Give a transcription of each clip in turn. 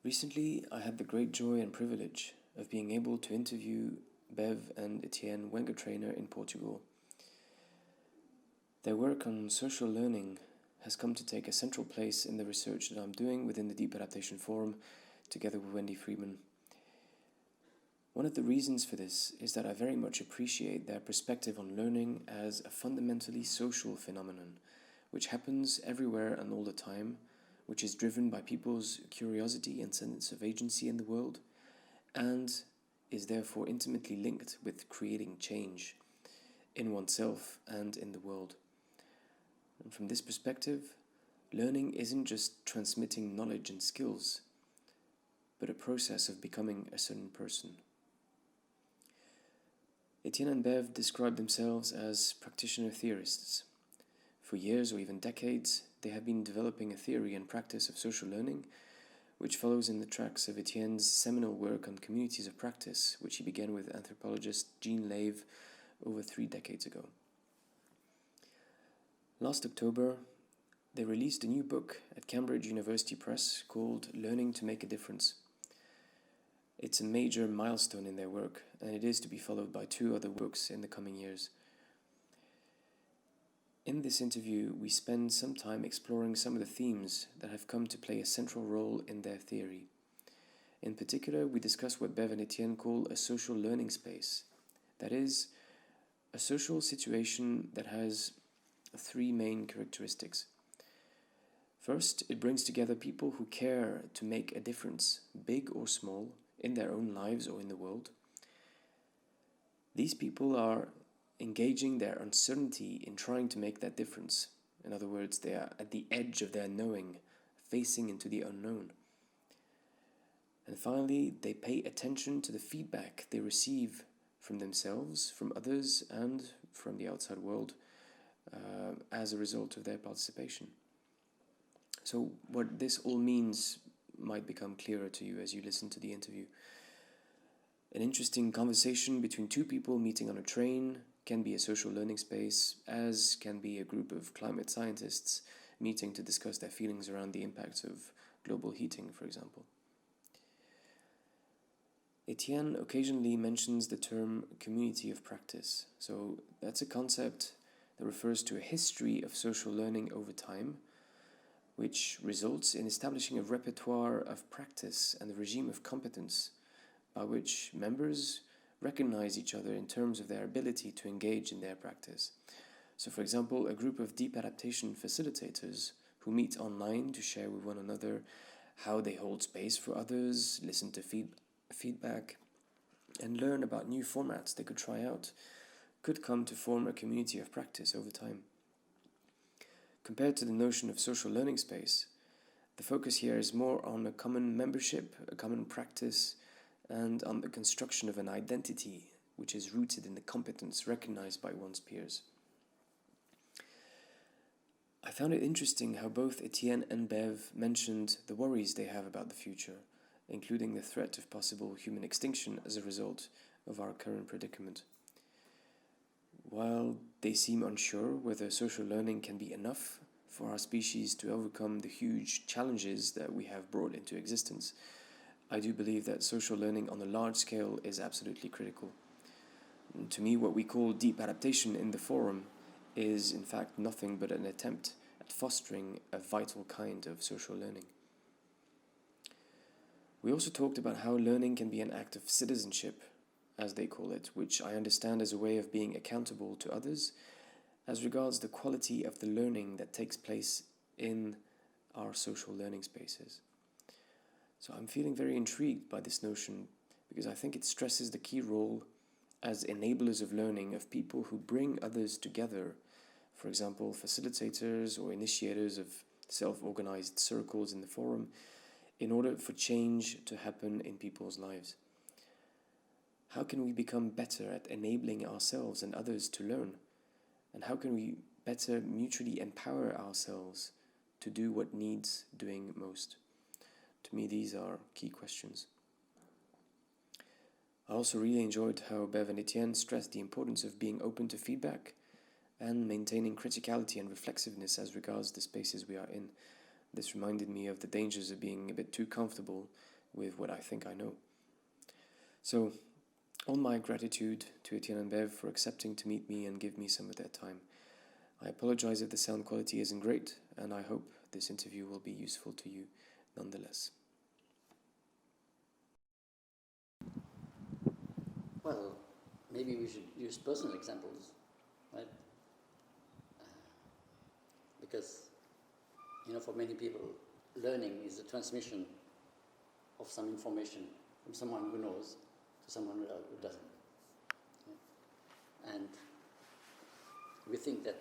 Recently, I had the great joy and privilege of being able to interview Bev and Etienne Wenger-Trayner in Portugal. Their work on social learning has come to take a central place in the research that I'm doing within the Deep Adaptation Forum together with Wendy Friedman. One of the reasons for this is that I very much appreciate their perspective on learning as a fundamentally social phenomenon, which happens everywhere and all the time, which is driven by people's curiosity and sense of agency in the world, and is therefore intimately linked with creating change in oneself and in the world. And from this perspective, learning isn't just transmitting knowledge and skills, but a process of becoming a certain person. Etienne and Bev describe themselves as practitioner theorists. For years or even decades, they have been developing a theory and practice of social learning, which follows in the tracks of Etienne's seminal work on communities of practice, which he began with anthropologist Jean Lave over 3 decades ago. Last October, they released a new book at Cambridge University Press called Learning to Make a Difference. It's a major milestone in their work, and it is to be followed by 2 other books in the coming years. In this interview, we spend some time exploring some of the themes that have come to play a central role in their theory. In particular, we discuss what Bev and Etienne call a social learning space. That is, a social situation that has 3 main characteristics. First, it brings together people who care to make a difference, big or small, in their own lives or in the world. These people are engaging their uncertainty in trying to make that difference. In other words, they are at the edge of their knowing, facing into the unknown. And finally, they pay attention to the feedback they receive from themselves, from others, and from the outside world as a result of their participation. So what this all means might become clearer to you as you listen to the interview. An interesting conversation between 2 people meeting on a train can be a social learning space, as can be a group of climate scientists meeting to discuss their feelings around the impacts of global heating, for example. Etienne occasionally mentions the term community of practice. So that's a concept that refers to a history of social learning over time, which results in establishing a repertoire of practice and a regime of competence by which members recognize each other in terms of their ability to engage in their practice. So, for example, a group of deep adaptation facilitators who meet online to share with one another how they hold space for others, listen to feedback, and learn about new formats they could try out, could come to form a community of practice over time. Compared to the notion of social learning space, the focus here is more on a common membership, a common practice, and on the construction of an identity which is rooted in the competence recognized by one's peers. I found it interesting how both Etienne and Bev mentioned the worries they have about the future, including the threat of possible human extinction as a result of our current predicament. While they seem unsure whether social learning can be enough for our species to overcome the huge challenges that we have brought into existence, I do believe that social learning on a large scale is absolutely critical. And to me, what we call deep adaptation in the forum is in fact nothing but an attempt at fostering a vital kind of social learning. We also talked about how learning can be an act of citizenship, as they call it, which I understand as a way of being accountable to others as regards the quality of the learning that takes place in our social learning spaces. So I'm feeling very intrigued by this notion because I think it stresses the key role as enablers of learning of people who bring others together, for example, facilitators or initiators of self-organized circles in the forum, in order for change to happen in people's lives. How can we become better at enabling ourselves and others to learn? And how can we better mutually empower ourselves to do what needs doing most? To me, these are key questions. I also really enjoyed how Bev and Etienne stressed the importance of being open to feedback and maintaining criticality and reflexiveness as regards the spaces we are in. This reminded me of the dangers of being a bit too comfortable with what I think I know. So, all my gratitude to Etienne and Bev for accepting to meet me and give me some of their time. I apologize if the sound quality isn't great, and I hope this interview will be useful to you nonetheless. Well, maybe we should use personal examples, right? Because, for many people, learning is the transmission of some information from someone who knows to someone who doesn't. Yeah? And we think that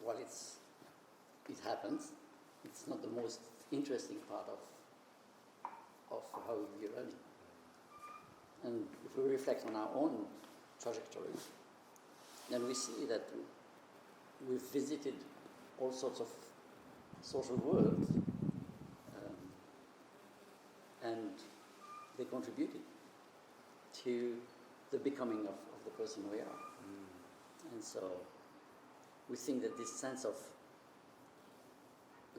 while it happens, it's not the most interesting part of how we are learning. And if we reflect on our own trajectory, then we see that we've visited all sorts of social worlds, and they contributed to the becoming of the person we are. And so we think that this sense of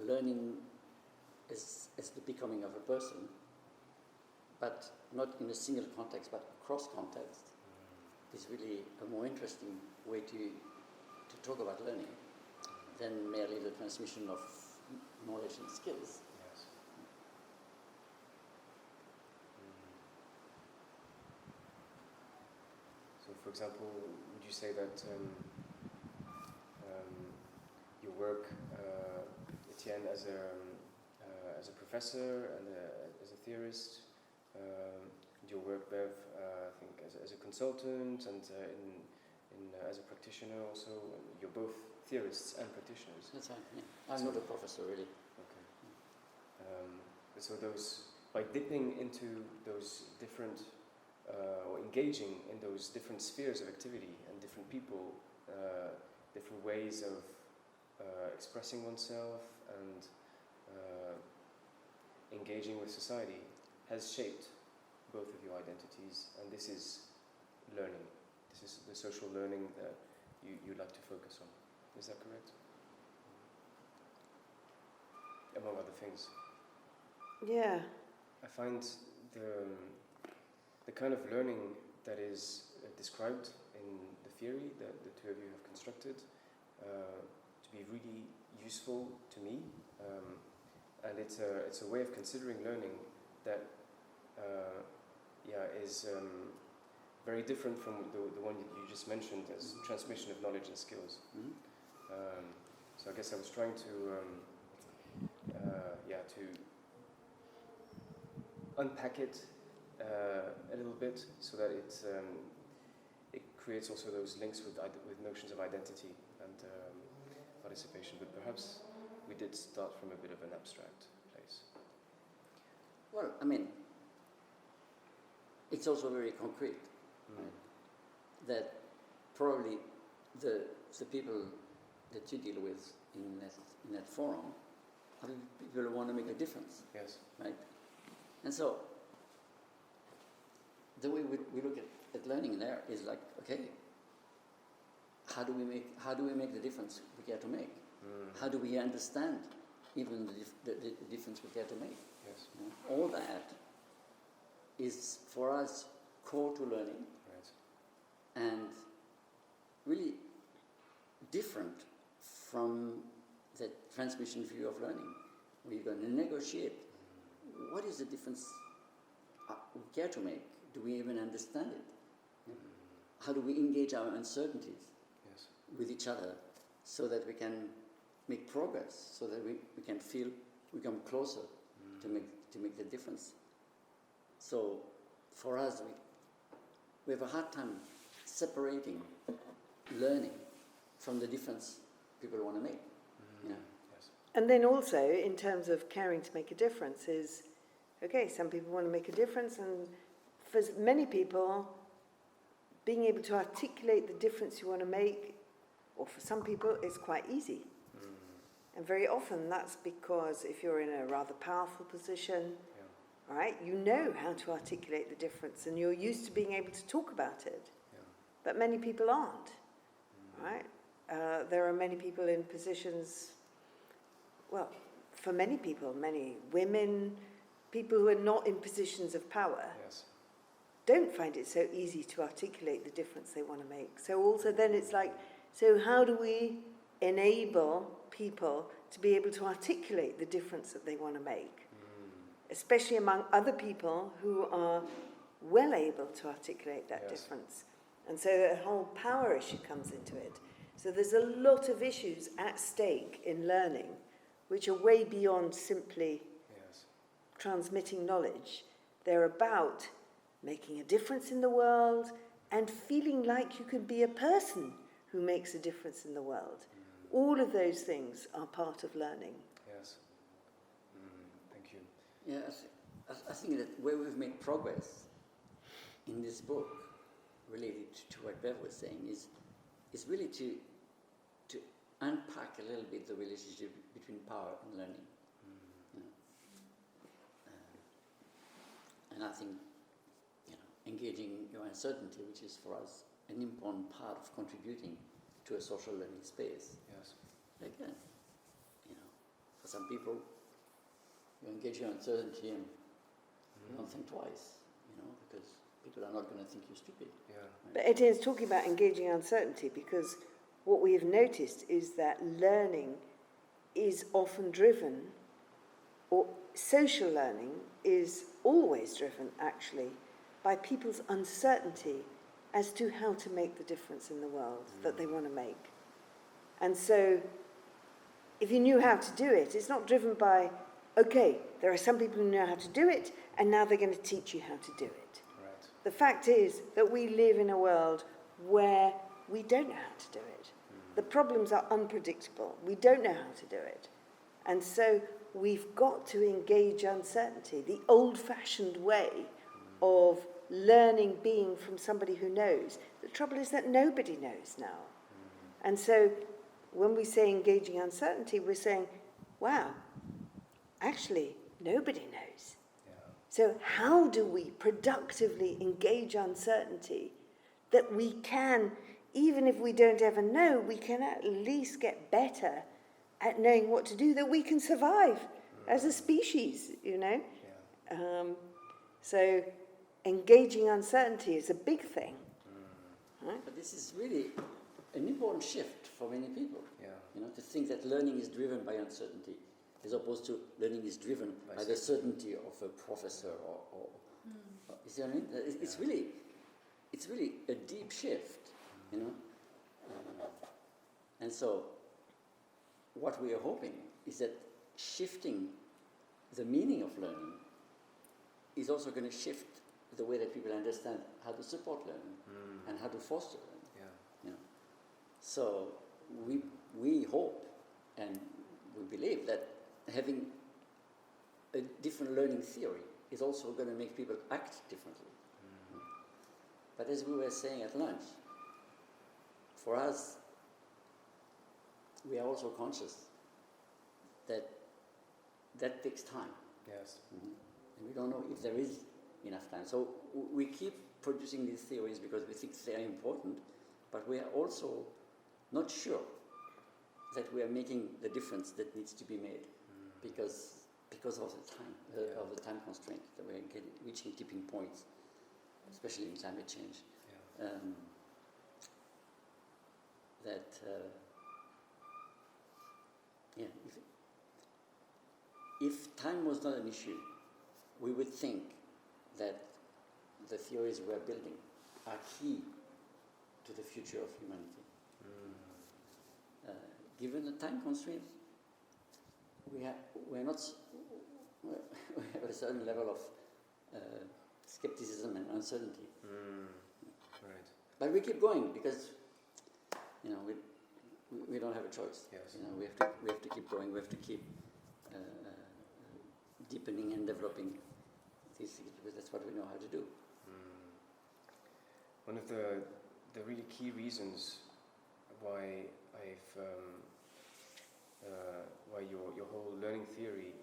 learning is the becoming of a person, but not in a single context, but across context, is really a more interesting way to talk about learning than merely the transmission of knowledge and skills. Yes. So, for example, would you say that your work, Etienne, as a professor and as a theorist, your work, Bev, I think as a consultant and as a practitioner also, you're both theorists and practitioners. That's right. Yeah. I'm not a professor, really. Okay. So by dipping into those different, or engaging in those different spheres of activity and different people, different ways of expressing oneself and engaging with society, has shaped both of your identities, and this is learning. This is the social learning that you'd like to focus on. Is that correct? Among other things. Yeah. I find the kind of learning that is described in the theory that the two of you have constructed to be really useful to me, and it's a way of considering learning that is very different from the one that you just mentioned as transmission of knowledge and skills. Mm-hmm. So I guess I was trying to unpack it a little bit so that it creates also those links with notions of identity and participation. But perhaps we did start from a bit of an abstract place. Well, it's also very concrete. Right? That probably the people that you deal with in that forum are the people who want to make a difference. Yes. Right? And so the way we look at learning there is like, okay, how do we make the difference we care to make? Mm. How do we understand even the difference we care to make? Yes. All that is for us core to learning. Right. And really different from the transmission view of learning, where you're going to negotiate. What is the difference we care to make? Do we even understand it? How do we engage our uncertainties with each other so that we can make progress, so that we can feel we come closer to make the difference? So for us, we have a hard time separating learning from the difference people want to make. Yes. And then also, in terms of caring to make a difference, is, okay, some people want to make a difference, and for many people, being able to articulate the difference you want to make, or for some people, is quite easy. And very often that's because if you're in a rather powerful position, right, you know how to articulate the difference, and you're used to being able to talk about it. But many people aren't, right? There are many people in positions, well, for many people, many women, people who are not in positions of power, Yes. don't find it so easy to articulate the difference they want to make. So also then it's like, so how do we enable people to be able to articulate the difference that they want to make, especially among other people who are well able to articulate that difference. And so the whole power issue comes into it. So there's a lot of issues at stake in learning, which are way beyond simply transmitting knowledge. They're about making a difference in the world and feeling like you can be a person who makes a difference in the world. All of those things are part of learning. Yes. Thank you. Yeah, I think that where we've made progress in this book, related to what Bev was saying, is really to unpack a little bit the relationship between power and learning. You know? And I think, engaging your uncertainty, which is for us an important part of contributing to a social learning space. Yes. Again, for some people, you engage your uncertainty and you don't think twice, because people are not going to think you're stupid. Yeah. Right? But Etienne's talking about engaging uncertainty because what we have noticed is that learning is often driven, or social learning is always driven, actually, by people's uncertainty as to how to make the difference in the world that they want to make. And so, if you knew how to do it, it's not driven by, okay, there are some people who know how to do it, and now they're going to teach you how to do it. Right. The fact is that we live in a world where we don't know how to do it. The problems are unpredictable. We don't know how to do it. And so we've got to engage uncertainty. The old-fashioned way of learning being from somebody who knows. The trouble is that nobody knows now. And so when we say engaging uncertainty, we're saying, wow, actually, nobody knows. So how do we productively engage uncertainty that we can, even if we don't ever know, we can at least get better at knowing what to do, that we can survive as a species, So engaging uncertainty is a big thing. Right? But this is really an important shift for many people. Yeah. To think that learning is driven by uncertainty, as opposed to learning is driven by the certainty of a professor or you see what I mean? It's really a deep shift, and so what we are hoping is that shifting the meaning of learning is also going to shift the way that people understand how to support learning and how to foster learning. Yeah. So we hope and we believe that having a different learning theory is also going to make people act differently. But as we were saying at lunch, for us, we are also conscious that takes time. Yes. And we don't know if there is enough time. So we keep producing these theories because we think they are important, but we are also not sure that we are making the difference that needs to be made because of the time, of the time constraint, that we're reaching tipping points, especially in climate change. Yeah. If time was not an issue, we would think that the theories we're building are key to the future of humanity. Given the time constraint, we have a certain level of skepticism and uncertainty. Right. But we keep going because we don't have a choice. Yes. We have to keep going. We have to keep deepening and developing these things because that's what we know how to do. One of the really key reasons why why your whole learning theory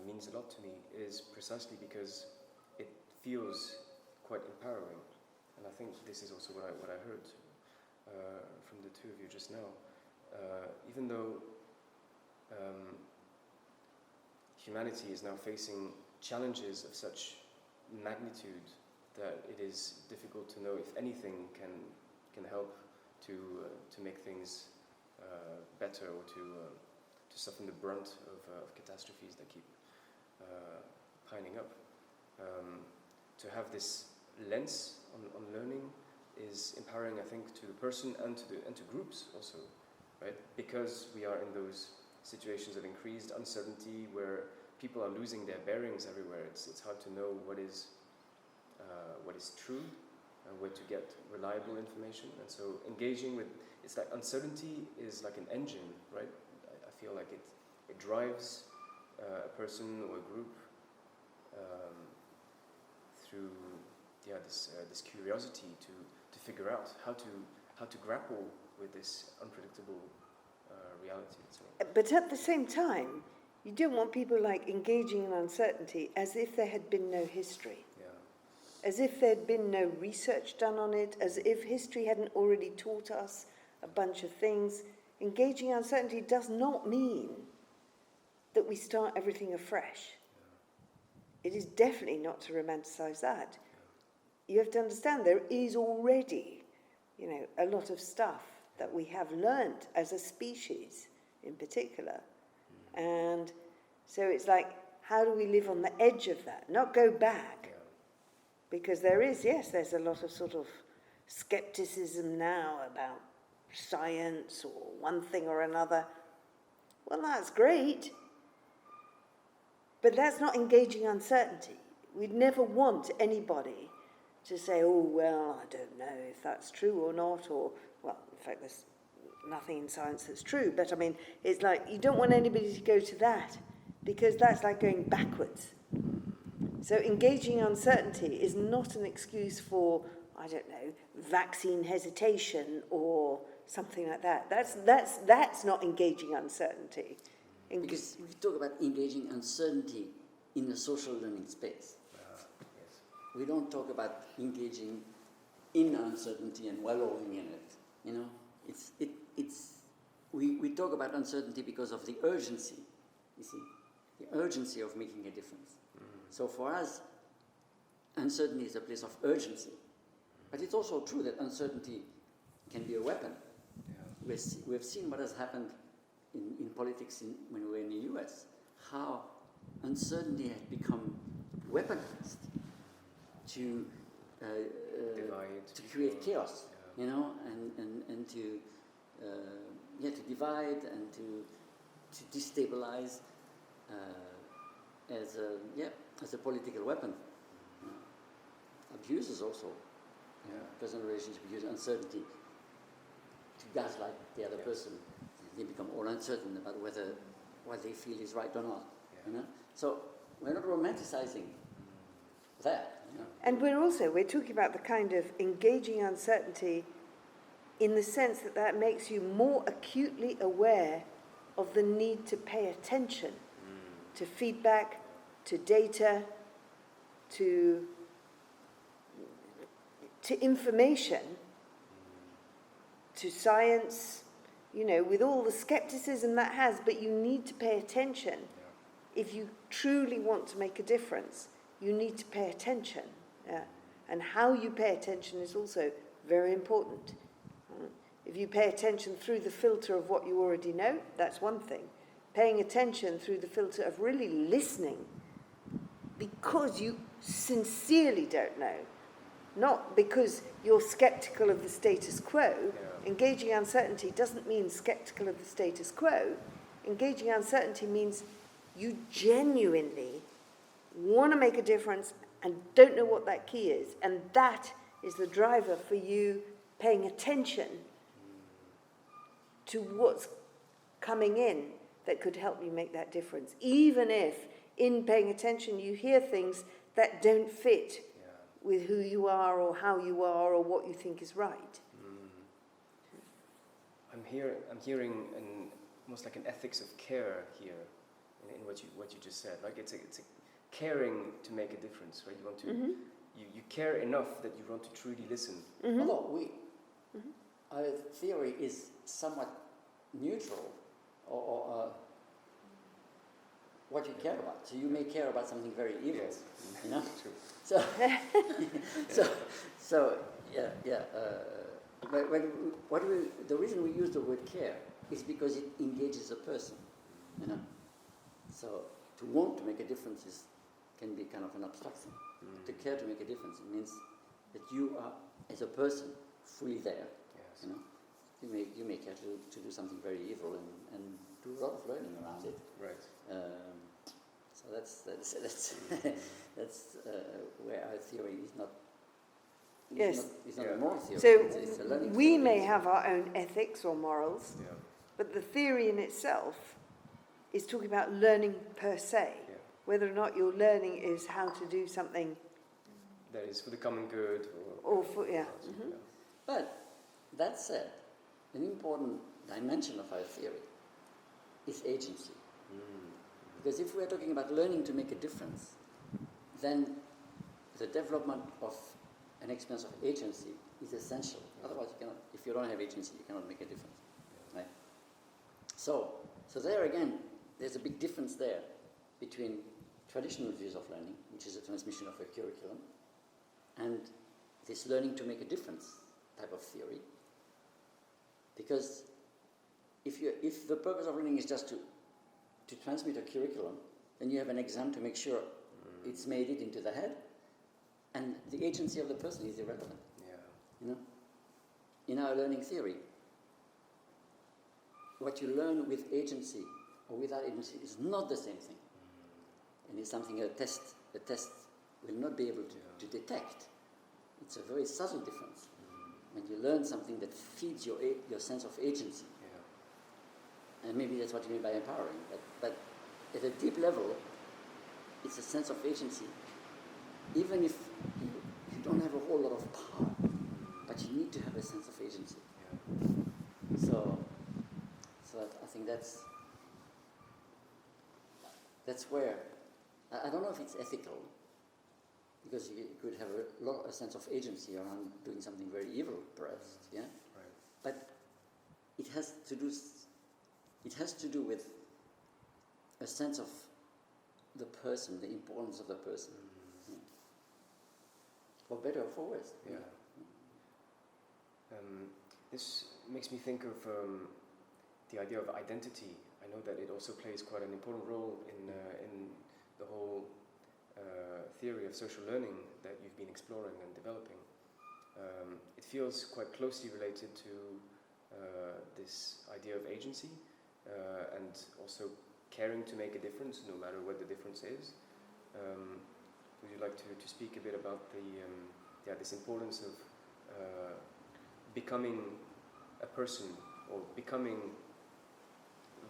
means a lot to me is precisely because it feels quite empowering, and I think this is also what I heard from the two of you just now. Even though humanity is now facing challenges of such magnitude that it is difficult to know if anything can help to make things better, or to soften the brunt of catastrophes that keep piling up. To have this lens on learning is empowering, I think, to the person and to groups also, right? Because we are in those situations of increased uncertainty where people are losing their bearings everywhere. It's hard to know what is true and where to get reliable information. And so engaging with, it's like uncertainty is like an engine, right? I feel like it drives a person or a group through this curiosity to figure out how to grapple with this unpredictable reality. So. But at the same time, you don't want people like engaging in uncertainty as if there had been no history. Yeah. As if there had been no research done on it, as if history hadn't already taught us a bunch of things. Engaging in uncertainty does not mean that we start everything afresh. It is definitely not to romanticize that. You have to understand there is already, a lot of stuff that we have learned as a species in particular. And so it's like, how do we live on the edge of that? Not go back. Because there's a lot of sort of skepticism now about science or one thing or another. Well, that's great. But that's not engaging uncertainty. We'd never want anybody to say, oh, well, I don't know if that's true or not, or, well, in fact, there's nothing in science that's true. But, I mean, it's like you don't want anybody to go to that, because that's like going backwards. So engaging uncertainty is not an excuse for, I don't know, vaccine hesitation or something like that. That's not engaging uncertainty. Because we talk about engaging uncertainty in the social learning space. Yes. We don't talk about engaging in uncertainty and wallowing in it. We talk about uncertainty because of the urgency. You see, the urgency of making a difference. So for us, uncertainty is a place of urgency. But it's also true that uncertainty can be a weapon. Yeah. We've seen what has happened in politics when we were in the US, how uncertainty has become weaponized to create chaos, and to divide and to destabilize as a political weapon. Abuses also, personal relationships use uncertainty to gaslight the other person. They become all uncertain about whether what they feel is right or not. So we're not romanticizing that. And we're talking about the kind of engaging uncertainty in the sense that makes you more acutely aware of the need to pay attention to feedback, to data, to information, to science, with all the skepticism that has, but you need to pay attention. Yeah. If you truly want to make a difference, you need to pay attention. Yeah. And how you pay attention is also very important. If you pay attention through the filter of what you already know, that's one thing. Paying attention through the filter of really listening because you sincerely don't know, not because you're skeptical of the status quo. Yeah. Engaging uncertainty doesn't mean skeptical of the status quo. Engaging uncertainty means you genuinely want to make a difference and don't know what that key is. And that is the driver for you paying attention to what's coming in that could help you make that difference. Even if in paying attention you hear things that don't fit with who you are or how you are or what you think is right. I'm hearing almost like an ethics of care here in what you just said. Like it's a caring to make a difference, right? You want to you care enough that you want to truly listen. Although our theory is somewhat neutral, or what you care about. So you may care about something very evil, Yes. you know. True. So yeah. But the reason we use the word care is because it engages a person, you know. So to want to make a difference can be kind of an abstract thing. To care to make a difference, it means that you are, as a person, fully there. Yes. You know, you may care to do something very evil and do a lot of learning around it. Right. So that's where our theory is not. Yes. It's not a moral theory. So it's a learning we theory. may have our own ethics or morals, Yeah. but the theory in itself is talking about learning per se. Yeah. Whether or not your learning is how to do something, That is for the common good. or for, yeah. Yeah. But that said, an important dimension of our theory is agency. Because if we are talking about learning to make a difference, then the development of an experience of agency is essential. Otherwise, you cannot. If you don't have agency, you cannot make a difference, right? So there again, there's a big difference there between traditional views of learning, which is a transmission of a curriculum, and this learning to make a difference type of theory. Because if the purpose of learning is just to transmit a curriculum, then you have an exam to make sure it's made it into the head, and the agency of the person is irrelevant. Yeah. You know, in our learning theory, what you learn with agency or without agency is not the same thing, and it's something a test will not be able to detect. It's a very subtle difference. When you learn something that feeds your sense of agency. And maybe that's what you mean by empowering. But at a deep level, it's a sense of agency. Even if you don't have a whole lot of power, but you need to have a sense of agency. Yeah. So I think that's where, I don't know if it's ethical, because you could have a sense of agency around doing something very evil, perhaps, yeah? Right. But it has to do with a sense of the person, the importance of the person. Yeah. For better or for worse. Yeah. This makes me think of the idea of identity. I know that it also plays quite an important role in the whole theory of social learning that you've been exploring and developing. It feels quite closely related to this idea of agency and also caring to make a difference, no matter what the difference is. Would you like to speak a bit about this importance of becoming a person, or becoming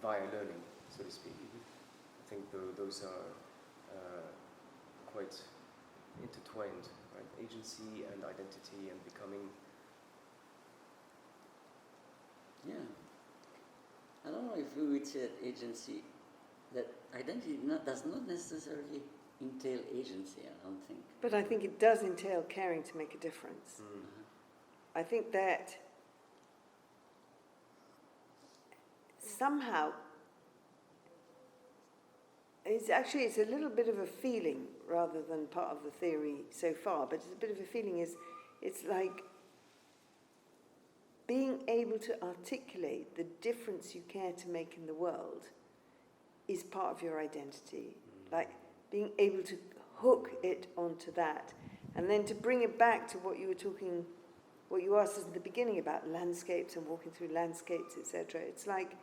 via learning, so to speak? I think those are quite intertwined, right? Agency and identity and becoming. Yeah. I don't know if we would say that agency, that identity does not necessarily entail agency, I don't think. But I think it does entail caring to make a difference. I think that somehow it's a little bit of a feeling rather than part of the theory so far, but it's a bit of a feeling. It's like being able to articulate the difference you care to make in the world is part of your identity. Like being able to hook it onto that, and then to bring it back to what you asked us at the beginning about landscapes and walking through landscapes, etc. It's like,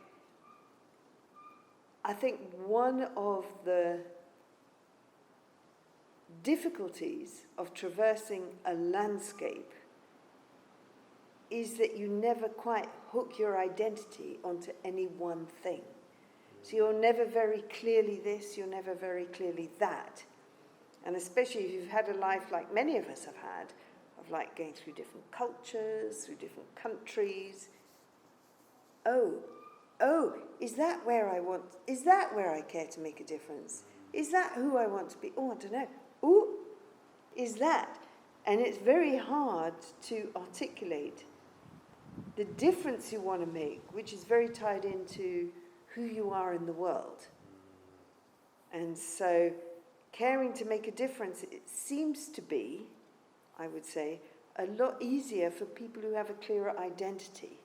I think one of the difficulties of traversing a landscape is that you never quite hook your identity onto any one thing. So you're never very clearly this, you're never very clearly that. And especially if you've had a life like many of us have had, of like going through different cultures, through different countries. Oh, is that where I care to make a difference? Is that who I want to be? Oh, I don't know. Oh, is that? And it's very hard to articulate the difference you want to make, which is very tied into who you are in the world. And so caring to make a difference, it seems to be, I would say, a lot easier for people who have a clearer identity.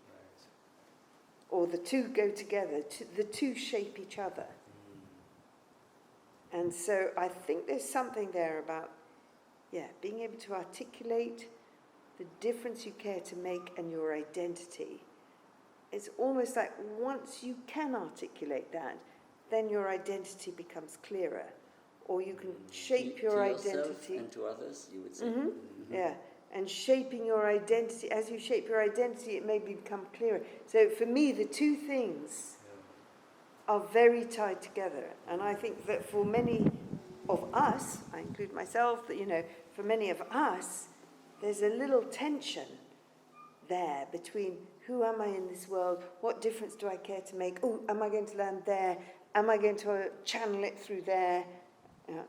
Or the two go together, the two shape each other. And so I think there's something there about, being able to articulate the difference you care to make and your identity. It's almost like once you can articulate that, then your identity becomes clearer. Or you can shape your identity. And to others, you would say. Yeah, and shaping your identity. As you shape your identity, it may become clearer. So for me, the two things are very tied together. And I think that for many of us, I include myself, that, for many of us, there's a little tension there between who am I in this world, what difference do I care to make, am I going to land there, am I going to channel it through there? Yeah.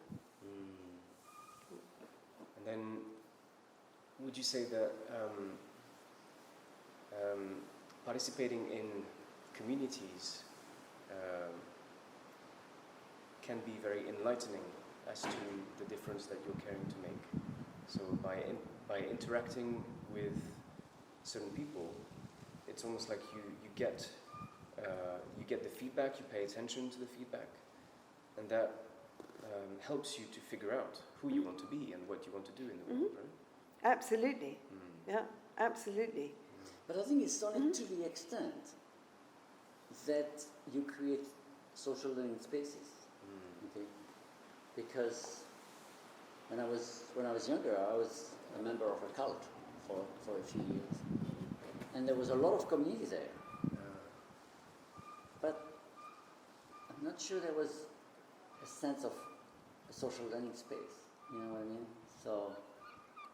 And then, would you say that participating in communities can be very enlightening as to the difference that you're caring to make? So by interacting with certain people, it's almost like you get the feedback, you pay attention to the feedback, and that helps you to figure out who you want to be and what you want to do in the world, right? Absolutely. Yeah, absolutely. But I think it's only to the extent that you create social learning spaces. Okay? Because when I was younger, I was a member of a cult for a few years. And there was a lot of community there. But I'm not sure there was a sense of a social learning space. You know what I mean? So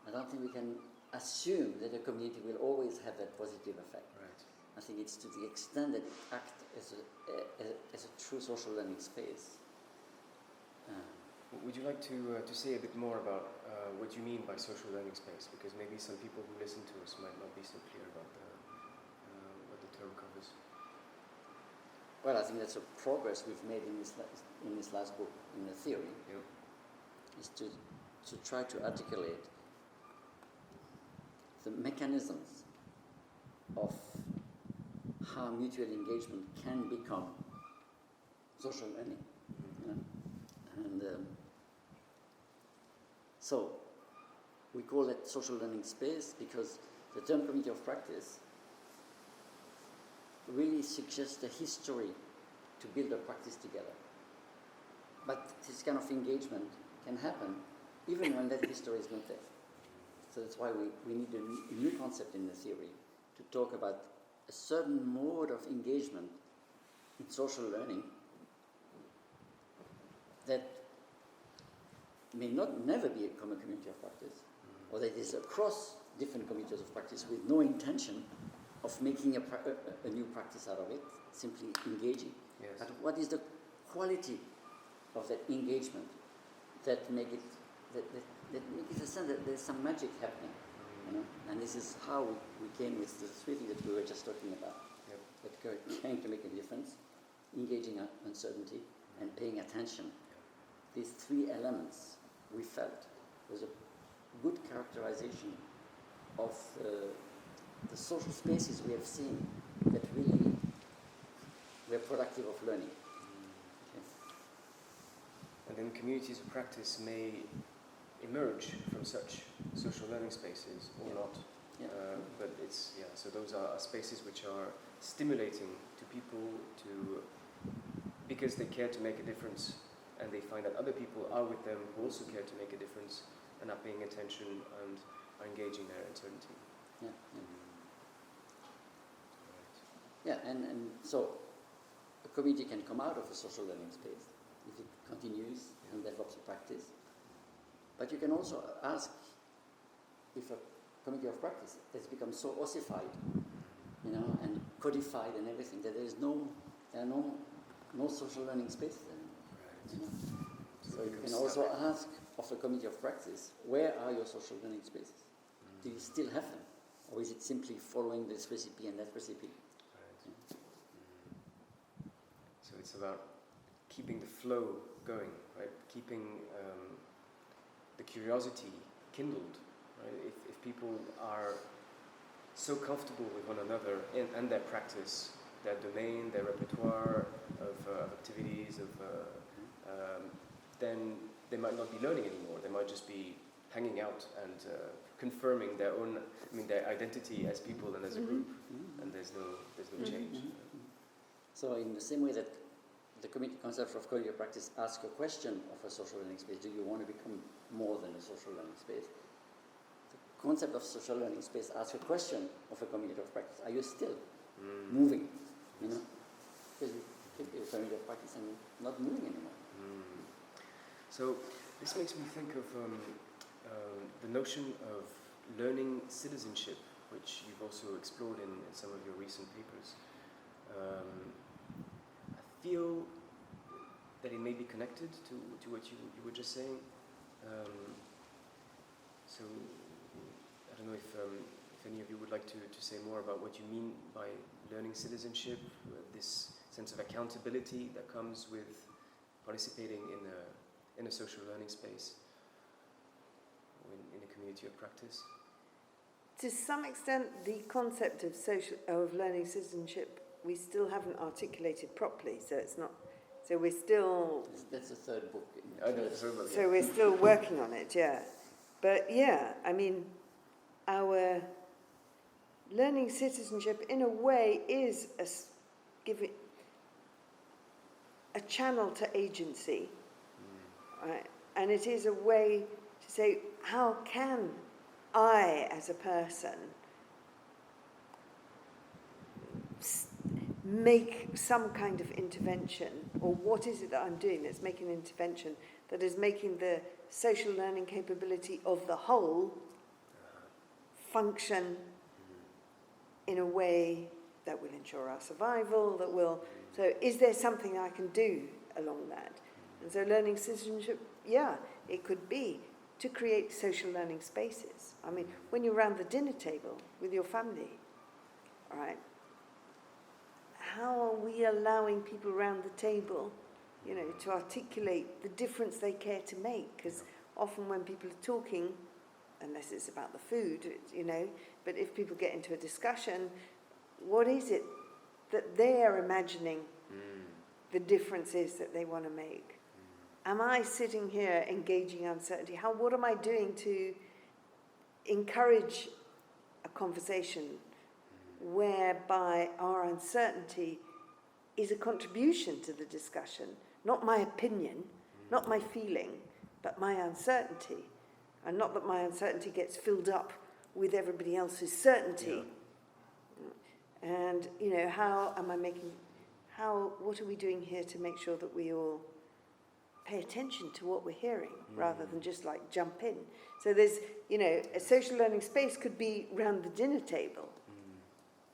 I don't think we can assume that a community will always have that positive effect. Right. I think it's to the extent that it acts as a true social learning space. Would you like to say a bit more about what you mean by social learning space? Because maybe some people who listen to us might not be so clear about what the term covers. Well, I think that's a progress we've made in this last book, in the theory, is to try to articulate the mechanisms of how mutual engagement can become social learning. You know? And so we call it social learning space because the term community of practice really suggests the history to build a practice together. But this kind of engagement can happen even when that history is not there. So that's why we need a new concept in the theory to talk about a certain mode of engagement in social learning that may never become a community of practice, or that is across different communities of practice with no intention of making a new practice out of it, simply engaging. Yes. But what is the quality of that engagement that make it a sense that there's some magic happening, you know? And this is how we came with the three things that we were just talking about. Yep. That caring to make a difference, engaging uncertainty, and paying attention. These three elements we felt was a good characterization of the social spaces we have seen that really were productive of learning. Okay. And then communities of practice may emerge from such social learning spaces or not. Yeah. But so those are spaces which are stimulating to people because they care to make a difference, and they find that other people are with them who also care to make a difference and are paying attention and are engaging their uncertainty. Yeah. Right. Yeah, and so a community can come out of a social learning space if it continues and develops a practice. But you can also ask if a community of practice has become so ossified, you know, and codified and everything that there are no social learning spaces anymore. Right. You know? So you can also ask of a community of practice, where are your social learning spaces? Do you still have them? Or is it simply following this recipe and that recipe? Right. So it's about keeping the flow going, right? Keeping the curiosity kindled, right? If people are so comfortable with one another and their practice, their domain, their repertoire of activities, then they might not be learning anymore. They might just be hanging out and confirming their own, their identity as people and as a group, and there's no change. So in the same way that the community concept of cognitive practice asks a question of a social learning space, do you want to become more than a social learning space? The concept of social learning space asks a question of a community of practice. Are you still moving? You know, because you can be a community of practice and not moving anymore. So this makes me think of the notion of learning citizenship, which you've also explored in some of your recent papers. I feel that it may be connected to what you were just saying. So I don't know if any of you would like to say more about what you mean by learning citizenship, this sense of accountability that comes with participating in a social learning space, or in a community of practice. To some extent, the concept of learning citizenship, we still haven't articulated properly. So it's not. So we're still. That's the third book. So we're still working on it, yeah. But yeah, I mean, our learning citizenship, in a way, is giving a channel to agency, right? And it is a way to say, how can I, as a person, make some kind of intervention, or what is it that I'm doing that's making an intervention that is making the social learning capability of the whole function in a way that will ensure our survival, that will... So is there something I can do along that? And so learning citizenship, yeah, it could be to create social learning spaces. I mean, when you're around the dinner table with your family, all right, how are we allowing people around the table, you know, to articulate the difference they care to make? Because often when people are talking, unless it's about the food, you know, but if people get into a discussion, what is it that they're imagining the difference is that they want to make? Am I sitting here engaging uncertainty? What am I doing to encourage a conversation whereby our uncertainty is a contribution to the discussion, not my opinion, not my feeling, but my uncertainty, and not that my uncertainty gets filled up with everybody else's certainty. Yeah. And, you know, what are we doing here to make sure that we all pay attention to what we're hearing rather than just like jump in? So there's, you know, a social learning space could be round the dinner table,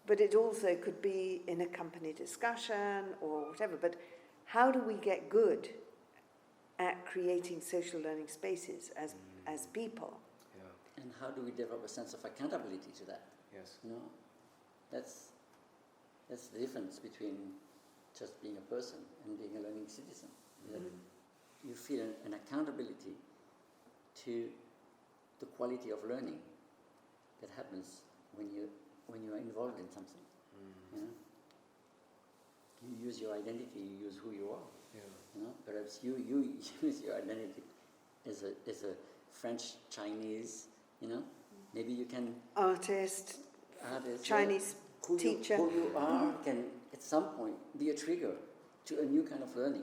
but it also could be in a company discussion or whatever. But how do we get good at creating social learning spaces as people? Yeah. And how do we develop a sense of accountability to that? Yes. You know, that's the difference between just being a person and being a learning citizen. You feel an accountability to the quality of learning that happens when you are involved in something. You know? You use your identity, you use who you are. Yeah. You know? Perhaps you use your identity as a French, Chinese, you know? Maybe you can... Artist Chinese teacher. Who you are can at some point be a trigger to a new kind of learning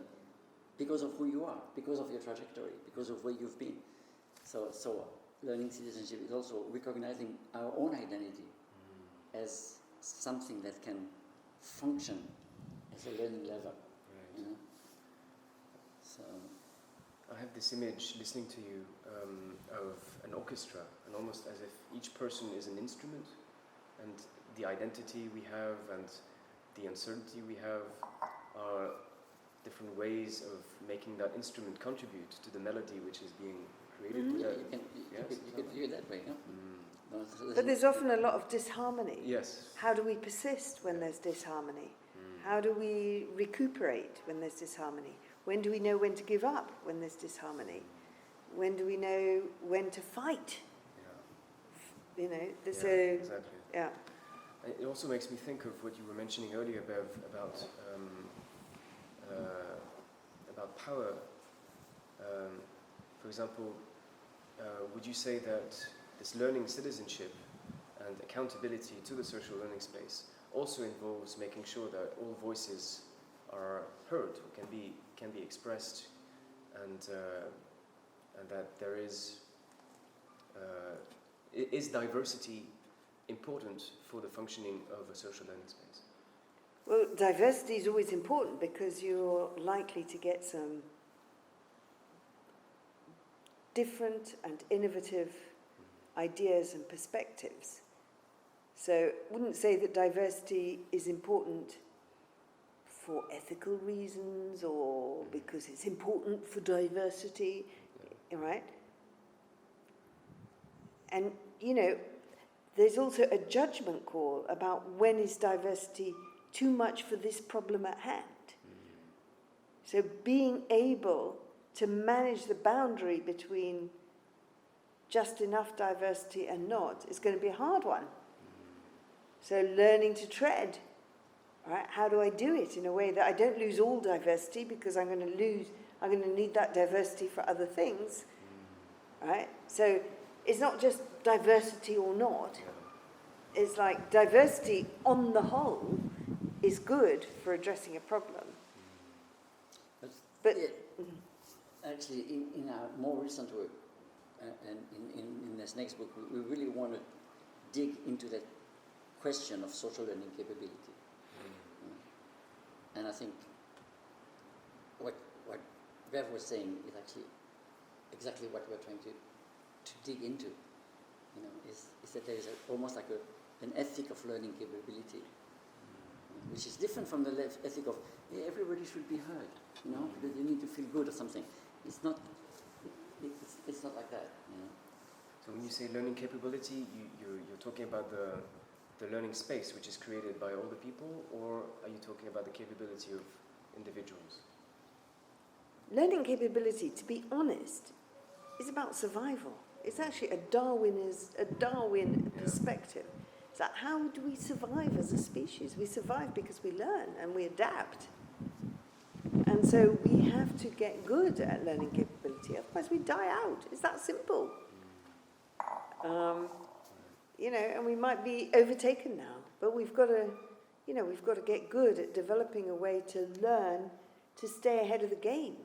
because of who you are, because of your trajectory, because of where you've been. So learning citizenship is also recognizing our own identity as something that can function as a learning level. Right. You know? So I have this image listening to you of an orchestra, and almost as if each person is an instrument, and the identity we have and the uncertainty we have are different ways of making that instrument contribute to the melody which is being created. You could view it that way, yeah? But there's often a lot of disharmony. Yes. How do we persist when there's disharmony? How do we recuperate when there's disharmony? When do we know when to give up when there's disharmony? When do we know when to fight? Yeah. You know, Yeah, so exactly. yeah. It also makes me think of what you were mentioning earlier, Bev, about power. For example, would you say that this learning citizenship and accountability to the social learning space also involves making sure that all voices are heard, can be expressed, and that there is diversity important for the functioning of a social learning space? Well, diversity is always important because you're likely to get some different and innovative ideas and perspectives. So I wouldn't say that diversity is important for ethical reasons or because it's important for diversity, right? And, you know, there's also a judgment call about when is diversity too much for this problem at hand. So being able to manage the boundary between just enough diversity and not is going to be a hard one. So learning to tread, right? How do I do it in a way that I don't lose all diversity because I'm going to need that diversity for other things, right? So it's not just diversity or not. It's like diversity on the whole is good for addressing a problem. But actually, in our more recent work, and in this next book, we really want to dig into that question of social learning capability. And I think what Bev was saying is actually exactly what we're trying to dig into. You know, is that there is almost like an ethic of learning capability, which is different from the ethic of everybody should be heard, you know, because they need to feel good or something. It's not. It's not like that, you know. So when you say learning capability, you're talking about the learning space which is created by all the people, or are you talking about the capability of individuals? Learning capability, to be honest, is about survival. It's actually a Darwin perspective. It's like, how do we survive as a species? We survive because we learn and we adapt. And so we have to get good at learning capability, otherwise we die out. It's that simple. You know, and we might be overtaken now, but we've got to get good at developing a way to learn to stay ahead of the game.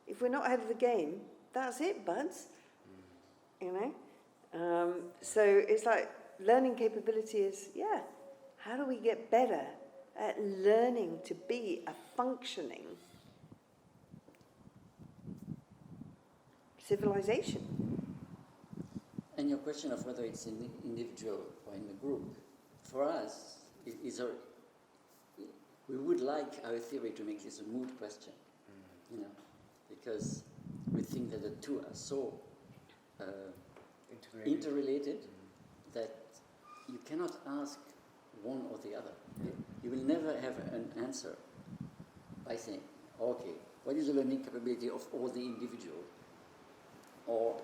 If we're not ahead of the game, that's it, buds. You know? So it's like learning capability is, how do we get better at learning to be a functioning civilization? And your question of whether it's in the individual or in the group, for us, we would like our theory to make this a mood question, you know, because we think that the two are so interrelated that you cannot ask one or the other. You will never have an answer by saying, okay, what is the learning capability of all the individuals? Or,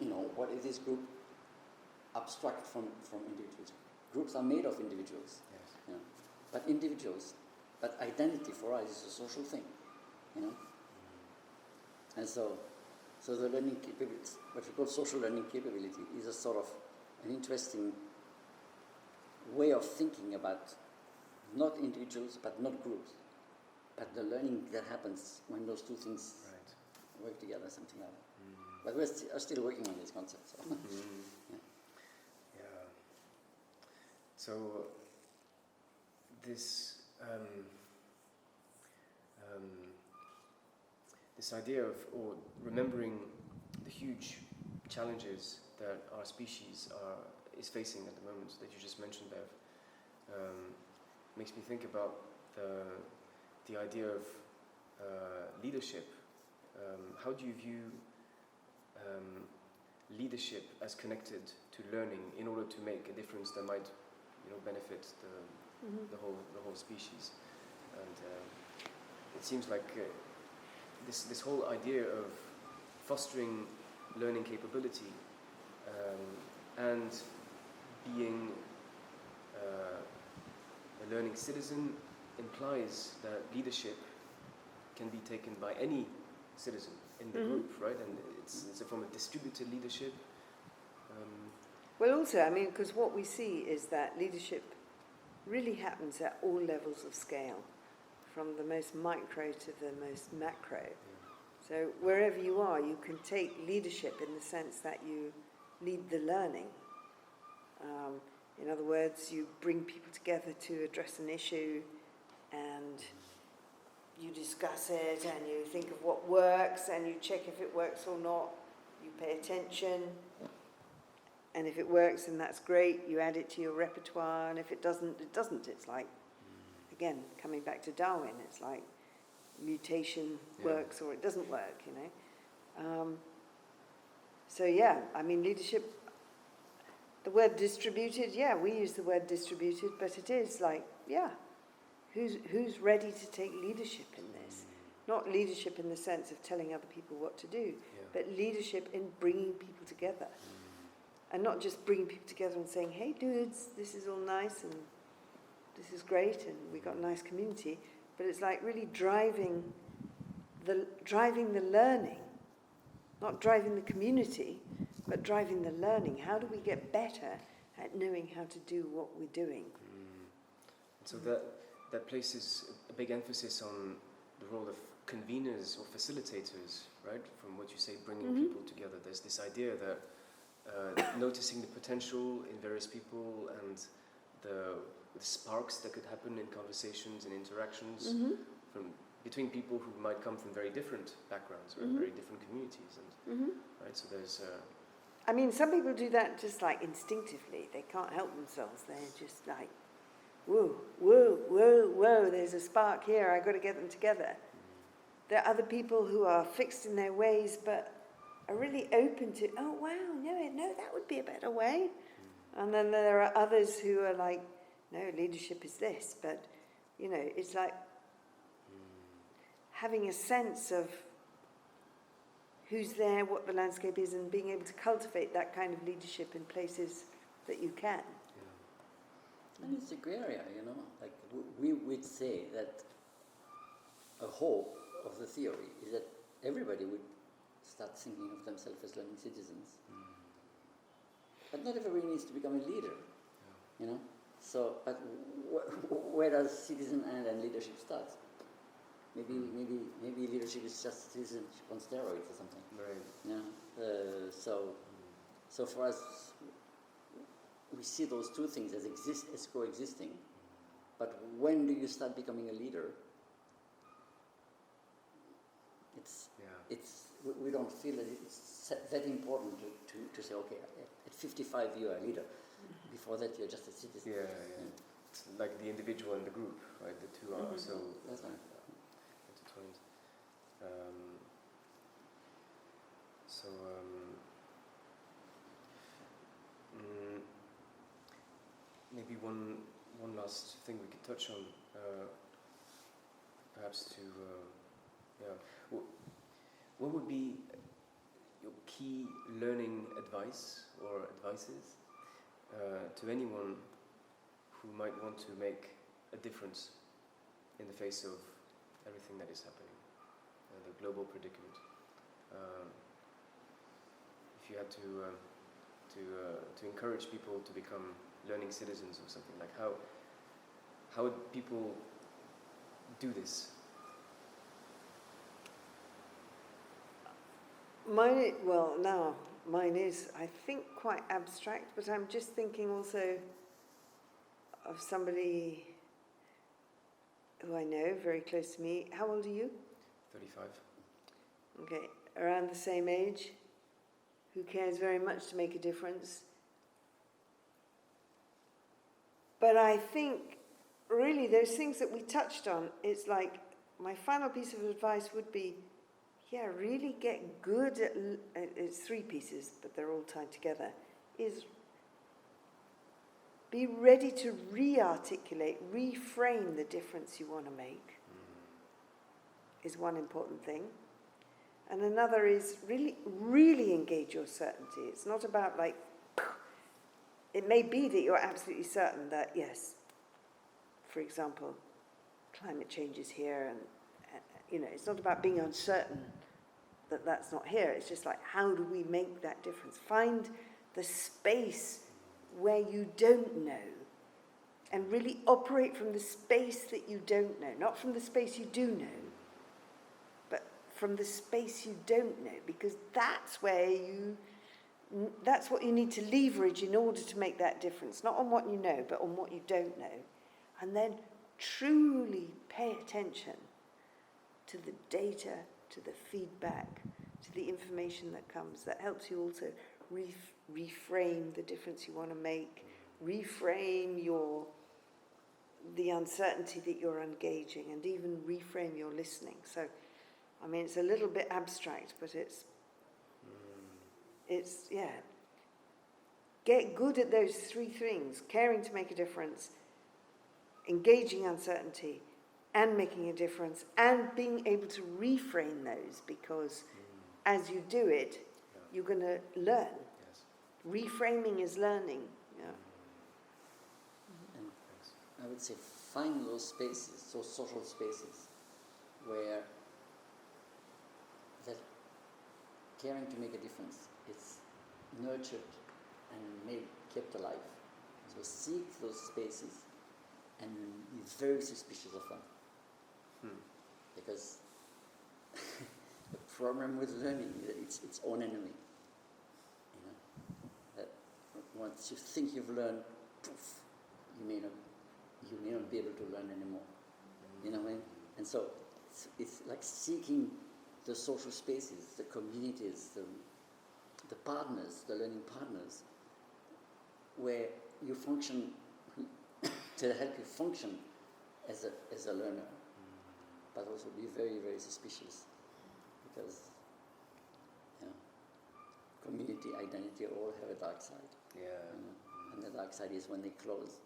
you know, what is this group abstract from individuals? Groups are made of individuals. Yes. You know, but identity for us is a social thing, you know. And so the learning capability, what we call social learning capability, is a sort of an interesting way of thinking about not individuals but not groups, but the learning that happens when those two things work together, something like that. But we're still working on this concept. So. Yeah. So this this idea of remembering the huge challenges that our species is facing at the moment that you just mentioned, Bev, makes me think about the idea of leadership. How do you view leadership as connected to learning in order to make a difference that might, benefit the whole species? And it seems like this whole idea of fostering learning capability and being a learning citizen implies that leadership can be taken by any citizen in the group, right? And it's a form of distributed leadership. Well, also, I mean, because what we see is that leadership really happens at all levels of scale, from the most micro to the most macro. Yeah. So wherever you are, you can take leadership in the sense that you lead the learning. In other words, you bring people together to address an issue, and you discuss it, and you think of what works, and you check if it works or not. You pay attention. And if it works, then that's great. You add it to your repertoire. And if it doesn't, it doesn't. It's like, again, coming back to Darwin, it's like mutation works or it doesn't work, you know. So, yeah, I mean, leadership, the word distributed, yeah, we use the word distributed, but it is like, yeah, who's ready to take leadership in this? Not leadership in the sense of telling other people what to do, but leadership in bringing people together. And not just bringing people together and saying, hey, dudes, this is all nice and this is great and we got a nice community. But it's like really driving the learning, not driving the community, but driving the learning. How do we get better at knowing how to do what we're doing? So that places a big emphasis on the role of conveners or facilitators, right? From what you say, bringing people together. There's this idea that noticing the potential in various people and the sparks that could happen in conversations and interactions from between people who might come from very different backgrounds or very different communities, and right. So there's. I mean, some people do that just like instinctively. They can't help themselves. They're just like, whoa, whoa, whoa, whoa. There's a spark here. I've got to get them together. There are other people who are fixed in their ways, but are really open to, oh, wow, no, that would be a better way. And then there are others who are like, no, leadership is this. But, you know, it's like having a sense of who's there, what the landscape is, and being able to cultivate that kind of leadership in places that you can. And it's a grey area, you know. Like we would say that a hope of the theory is that everybody would start thinking of themselves as learning citizens. But not everybody needs to become a leader, you know. So, but where does citizen and leadership start? Maybe leadership is just citizenship on steroids or something. Right. Yeah. So for us, we see those two things as coexisting. But when do you start becoming a leader? We don't feel that it's that important to say, okay, at 55 you are a leader. Before that you're just a citizen. Yeah. It's like the individual and the group, right? The two are so intertwined. Maybe one last thing we could touch on, perhaps to what would be your key learning advice or advices to anyone who might want to make a difference in the face of everything that is happening, the global predicament? If you had to encourage people to become learning citizens or something, like how would people do this? Mine is, I think, quite abstract, but I'm just thinking also of somebody who I know, very close to me. How old are you? 35. Okay, around the same age, who cares very much to make a difference. But I think, really, those things that we touched on, it's like, my final piece of advice would be, really get good at, it's three pieces, but they're all tied together, is be ready to re-articulate, reframe the difference you want to make. is one important thing. And another is really, really engage your certainty. It's not about like, it may be that you're absolutely certain that, yes, for example, climate change is here, and it's not about being uncertain that that's not here. It's just like, how do we make that difference? Find the space where you don't know, and really operate from the space that you don't know, not from the space you do know, but from the space you don't know, because that's what you need to leverage in order to make that difference, not on what you know, but on what you don't know. And then truly pay attention to the data, to the feedback, to the information that comes. That helps you also reframe the difference you want to make, reframe the uncertainty that you're engaging, and even reframe your listening. So, I mean, it's a little bit abstract, but it's get good at those three things: caring to make a difference, engaging uncertainty, and making a difference, and being able to reframe those, because as you do it, you're going to learn. Yes. Reframing is learning. Yeah. And I would say find those spaces, those social spaces, where that caring to make a difference is nurtured and kept alive. So seek those spaces and be very suspicious of them. Because the problem with learning is that it's its own enemy. That once you think you've learned, poof, you may not be able to learn anymore. You know what I mean? And so it's like seeking the social spaces, the communities, the partners, the learning partners, where you function to help you function as a learner, but also be very, very suspicious, because community, identity all have a dark side. Yeah. And the dark side is when they close,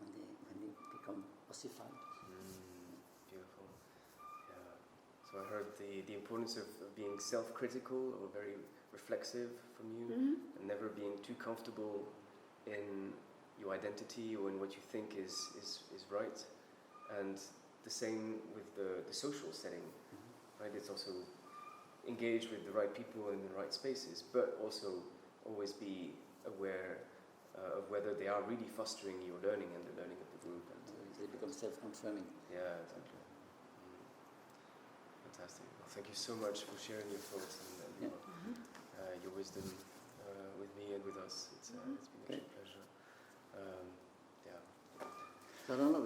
when they become ossified. Beautiful. Yeah. So I heard the importance of being self-critical or very reflexive from you, and never being too comfortable in your identity or in what you think is right. And the same with the social setting, right? It's also engage with the right people in the right spaces, but also always be aware of whether they are really fostering your learning and the learning of the group. And they become self-confirming. Yeah, exactly. Fantastic. Well, thank you so much for sharing your thoughts and your wisdom with me and with us. It's been a pleasure. So I don't know.